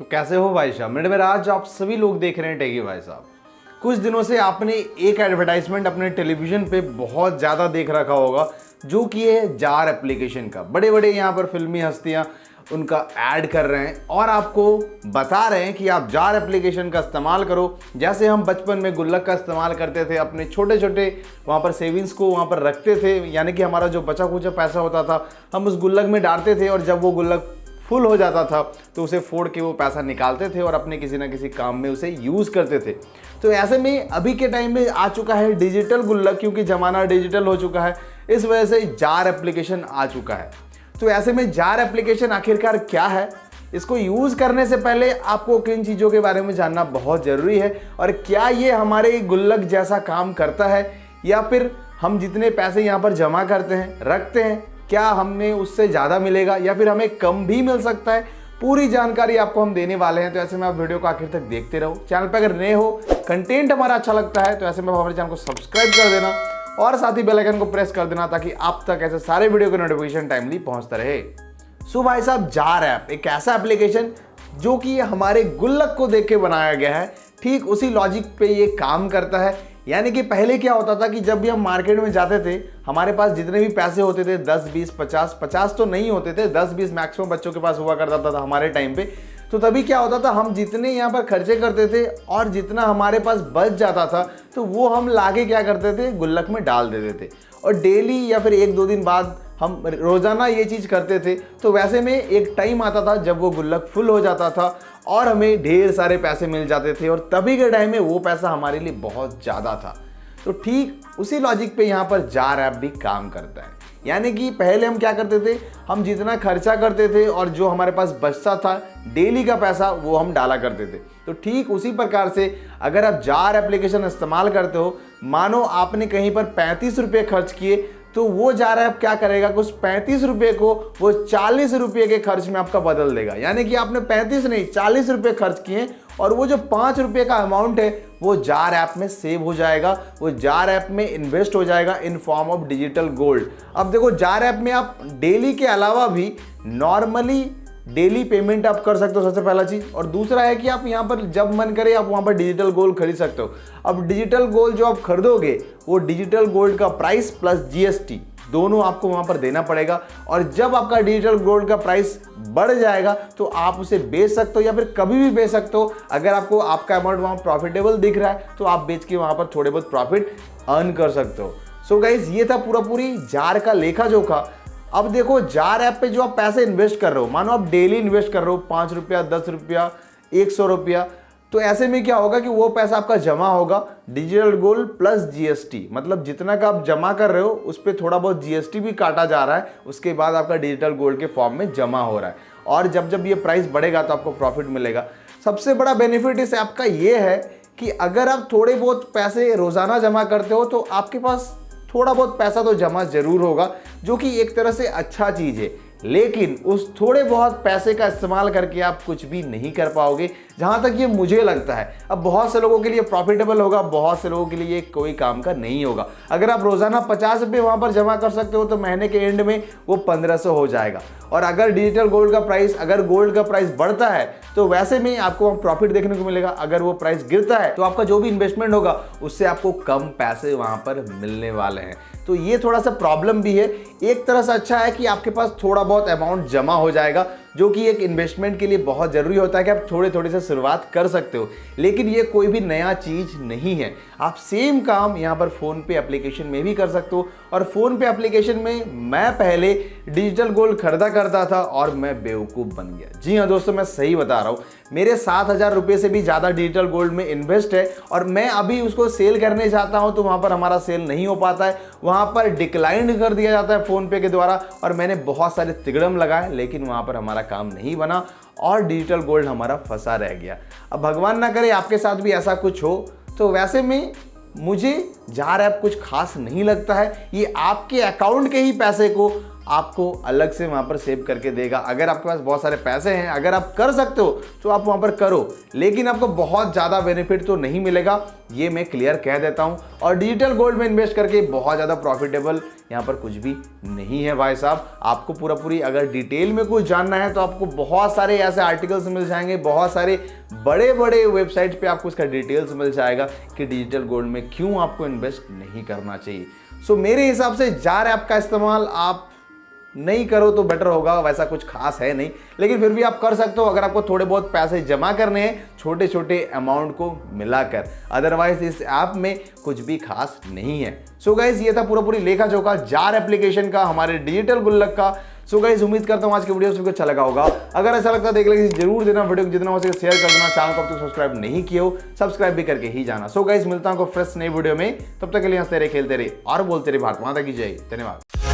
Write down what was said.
तो कैसे हो भाई साहब? मेरे आज आप सभी लोग देख रहे हैं टेकी भाई साहब। कुछ दिनों से आपने एक एडवर्टाइजमेंट अपने टेलीविजन पे बहुत ज़्यादा देख रखा होगा, जो कि है जार एप्लीकेशन का। बड़े बड़े यहाँ पर फिल्मी हस्तियाँ उनका ऐड कर रहे हैं और आपको बता रहे हैं कि आप जार एप्लीकेशन का इस्तेमाल करो। जैसे हम बचपन में गुल्लक का इस्तेमाल करते थे, अपने छोटे छोटे वहाँ पर सेविंग्स को वहाँ पर रखते थे, यानी कि हमारा जो बचा खुचा पैसा होता था हम उस गुल्लक में डालते थे और जब वो गुल्लक फुल हो जाता था तो उसे फोड़ के वो पैसा निकालते थे और अपने किसी ना किसी काम में उसे यूज़ करते थे। तो ऐसे में अभी के टाइम में आ चुका है डिजिटल गुल्लक, क्योंकि ज़माना डिजिटल हो चुका है, इस वजह से जार एप्लीकेशन आ चुका है। तो ऐसे में जार एप्लीकेशन आखिरकार क्या है, इसको यूज़ करने से पहले आपको किन चीज़ों के बारे में जानना बहुत ज़रूरी है और क्या ये हमारे गुल्लक जैसा काम करता है या फिर हम जितने पैसे यहाँ पर जमा करते हैं रखते हैं क्या हमें उससे ज़्यादा मिलेगा या फिर हमें कम भी मिल सकता है। पूरी जानकारी आपको हम देने वाले हैं, तो ऐसे में आप वीडियो को आखिर तक देखते रहो। चैनल पर अगर नए हो, कंटेंट हमारा अच्छा लगता है तो ऐसे में हमारे चैनल को सब्सक्राइब कर देना और साथ ही बेल आइकन को प्रेस कर देना ताकि आप तक ऐसे सारे वीडियो के नोटिफिकेशन टाइमली पहुंचता रहे। सो भाई साहब, जार ऐप एक ऐसा एप्लीकेशन जो कि हमारे गुल्लक को देख के बनाया गया है, ठीक उसी लॉजिक पे ये काम करता है। यानी कि पहले क्या होता था कि जब भी हम मार्केट में जाते थे, हमारे पास जितने भी पैसे होते थे 10 20 50 तो नहीं होते थे, 10 20 मैक्सिमम बच्चों के पास हुआ करता था हमारे टाइम पे। तो तभी क्या होता था, हम जितने यहाँ पर खर्चे करते थे और जितना हमारे पास बच जाता था तो वो हम लाके क्या करते थे, गुल्लक में डाल देते थे और डेली या फिर 1-2 दिन बाद हम रोज़ाना ये चीज़ करते थे। तो वैसे में एक टाइम आता था जब वो गुल्लक फुल हो जाता था और हमें ढेर सारे पैसे मिल जाते थे और तभी के टाइम में वो पैसा हमारे लिए बहुत ज़्यादा था। तो ठीक उसी लॉजिक पे यहाँ पर जार ऐप भी काम करता है। यानी कि पहले हम क्या करते थे, हम जितना खर्चा करते थे और जो हमारे पास बचता था डेली का पैसा वो हम डाला करते थे। तो ठीक उसी प्रकार से अगर आप जार एप्लीकेशन इस्तेमाल करते हो, मानो आपने कहीं पर 35 रुपये खर्च किए तो वो जार ऐप क्या करेगा, कुछ 35 रुपये को वो 40 रुपये के खर्च में आपका बदल देगा। यानी कि आपने 35 नहीं 40 रुपये खर्च किए और वो जो 5 रुपये का अमाउंट है वो जार ऐप में सेव हो जाएगा, वो जार ऐप में इन्वेस्ट हो जाएगा in form of digital gold. अब देखो, जार ऐप में आप डेली के अलावा भी नॉर्मली डेली पेमेंट आप कर सकते हो, सबसे पहला चीज़। और दूसरा है कि आप यहाँ पर जब मन करे आप वहाँ पर डिजिटल गोल्ड खरीद सकते हो। अब डिजिटल गोल्ड जो आप खरीदोगे वो डिजिटल गोल्ड का प्राइस प्लस जीएसटी दोनों आपको वहाँ पर देना पड़ेगा। और जब आपका डिजिटल गोल्ड का प्राइस बढ़ जाएगा तो आप उसे बेच सकते हो या फिर कभी भी बेच सकते हो। अगर आपको आपका अमाउंट वहाँ प्रॉफिटेबल दिख रहा है तो आप बेच के वहाँ पर थोड़े बहुत प्रॉफिट अर्न कर सकते हो। सो गाइज, ये था पूरी जार का लेखा जोखा। अब देखो, जार ऐप पे जो आप पैसे इन्वेस्ट कर रहे हो, मानो आप डेली इन्वेस्ट कर रहे हो 5 रुपया 10 रुपया 100 रुपया, तो ऐसे में क्या होगा कि वो पैसा आपका जमा होगा डिजिटल गोल्ड प्लस जीएसटी। मतलब जितना का आप जमा कर रहे हो उस पर थोड़ा बहुत जीएसटी भी काटा जा रहा है, उसके बाद आपका डिजिटल गोल्ड के फॉर्म में जमा हो रहा है। और जब जब ये प्राइस बढ़ेगा तो आपको प्रॉफिट मिलेगा। सबसे बड़ा बेनिफिट इस ऐप का ये है कि अगर आप थोड़े बहुत पैसे रोज़ाना जमा करते हो तो आपके पास थोड़ा बहुत पैसा तो जमा जरूर होगा, जो कि एक तरह से अच्छा चीज़ है। लेकिन उस थोड़े बहुत पैसे का इस्तेमाल करके आप कुछ भी नहीं कर पाओगे, जहाँ तक ये मुझे लगता है। अब बहुत से लोगों के लिए प्रॉफिटेबल होगा, बहुत से लोगों के लिए कोई काम का नहीं होगा। अगर आप रोज़ाना 50 रुपये वहाँ पर जमा कर सकते हो तो महीने के एंड में वो 1500 हो जाएगा। और अगर डिजिटल गोल्ड का प्राइस, अगर गोल्ड का प्राइस बढ़ता है तो वैसे में आपको प्रॉफिट देखने को मिलेगा। अगर वो प्राइस गिरता है तो आपका जो भी इन्वेस्टमेंट होगा उससे आपको कम पैसे वहाँ पर मिलने वाले हैं। तो ये थोड़ा सा प्रॉब्लम भी है। एक तरह से अच्छा है कि आपके पास थोड़ा बहुत अमाउंट जमा हो जाएगा, जो कि एक इन्वेस्टमेंट के लिए बहुत ज़रूरी होता है कि आप थोड़े थोड़े से शुरुआत कर सकते हो। लेकिन ये कोई भी नया चीज़ नहीं है, आप सेम काम यहाँ पर फ़ोनपे एप्लीकेशन में भी कर सकते हो। और फ़ोनपे एप्लीकेशन में मैं पहले डिजिटल गोल्ड खरीदा करता था और मैं बेवकूफ़ बन गया। जी हाँ दोस्तों, मैं सही बता रहा हूँ, मेरे 7,000 रुपये से भी ज़्यादा डिजिटल गोल्ड में इन्वेस्ट है और मैं अभी उसको सेल करने चाहता हूँ तो वहाँ पर हमारा सेल नहीं हो पाता है, वहाँ पर डिक्लाइन कर दिया जाता है फ़ोनपे के द्वारा। और मैंने बहुत सारे तिगड़म लगाए लेकिन वहाँ पर हमारा काम नहीं बना और डिजिटल गोल्ड हमारा फंसा रह गया। अब भगवान ना करे आपके साथ भी ऐसा कुछ हो। तो वैसे में मुझे जार ऐप कुछ खास नहीं लगता है, ये आपके अकाउंट के ही पैसे को आपको अलग से वहां पर सेव करके देगा। अगर आपके पास बहुत सारे पैसे हैं, अगर आप कर सकते हो तो आप वहां पर करो, लेकिन आपको बहुत ज़्यादा बेनिफिट तो नहीं मिलेगा, ये मैं क्लियर कह देता हूं। और डिजिटल गोल्ड में इन्वेस्ट करके बहुत ज़्यादा प्रॉफिटेबल यहाँ पर कुछ भी नहीं है भाई साहब। आपको पूरी अगर डिटेल में कुछ जानना है तो आपको बहुत सारे ऐसे आर्टिकल्स मिल जाएंगे, बहुत सारे बड़े बड़े वेबसाइट पे आपको इसका डिटेल्स मिल जाएगा कि डिजिटल गोल्ड में क्यों आपको इन्वेस्ट नहीं करना चाहिए। सो मेरे हिसाब से जार ऐप का इस्तेमाल आप नहीं करो तो बेटर होगा, वैसा कुछ खास है नहीं, लेकिन फिर भी आप कर सकते हो अगर आपको थोड़े बहुत पैसे जमा करने हैं छोटे छोटे अमाउंट को मिलाकर। अदरवाइज इस ऐप में कुछ भी खास नहीं है। सो गाइज ये था पूरी लेखा जोखा जार एप्लीकेशन का, हमारे डिजिटल गुल्लक का। सो गाइज उम्मीद करता हूं आज की वीडियो सबको अच्छा लगा होगा। अगर ऐसा लगता है देख लेंगे जरूर देना, वीडियो को जितना हो सके शेयर कर देना, चैनल को अब तक सब्सक्राइब नहीं किया हो सब्सक्राइब भी करके ही जाना। सो गाइज मिलता हूं फ्रेश नई वीडियो में, तब तक के लिए हंसते रहे, खेलते रहे और बोलते रहे भारत माता की जय। धन्यवाद।